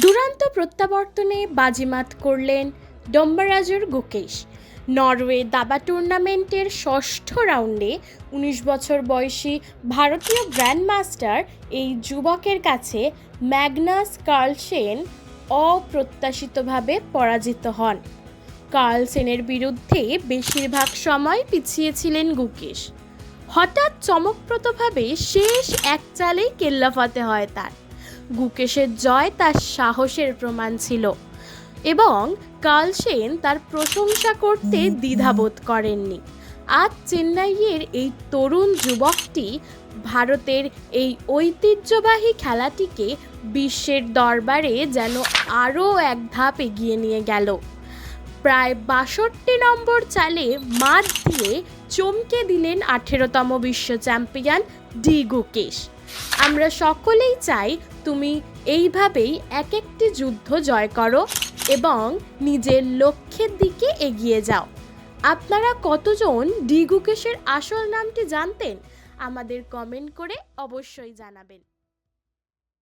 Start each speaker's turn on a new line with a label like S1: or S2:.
S1: দুরন্ত প্রত্যাবর্তনে বাজিমাত করলেন ডম্বারাজুর গুকেশ। নরওয়ে দাবা টুর্নামেন্টের ষষ্ঠ রাউন্ডে ১৯ বছর বয়সী ভারতীয় গ্র্যান্ডমাস্টার এই যুবকের কাছে ম্যাগনাস কার্লসেন অপ্রত্যাশিতভাবে পরাজিত হন। কার্লসেনের বিরুদ্ধে বেশিরভাগ সময় পিছিয়ে ছিলেন গুকেশ। হঠাৎ চমকপ্রদভাবে শেষ এক চালেই কেল্লাফাতে হয় তার। গুকেশের জয় তার সাহসের প্রমাণ ছিল এবং কার্লসেন তার প্রশংসা করতে দ্বিধাবোধ করেননি। আজ চেন্নাইয়ের এই তরুণ যুবকটি ভারতের এই ঐতিহ্যবাহী খেলাটিকে বিশ্বের দরবারে যেন আরও এক ধাপ এগিয়ে নিয়ে গেল। প্রায় ৬২ নম্বর চালে মাত দিয়ে চমকে দিলেন ১৮তম বিশ্ব চ্যাম্পিয়ন গুকেশ। আমরা সকলেই চাই তুমি এইভাবেই এক একটি যুদ্ধ জয় করো এবং নিজের লক্ষ্যের দিকে এগিয়ে যাও। আপনারা কতজন গুকেশের আসল নামটি জানতেন? আমাদের কমেন্ট করে অবশ্যই জানাবেন।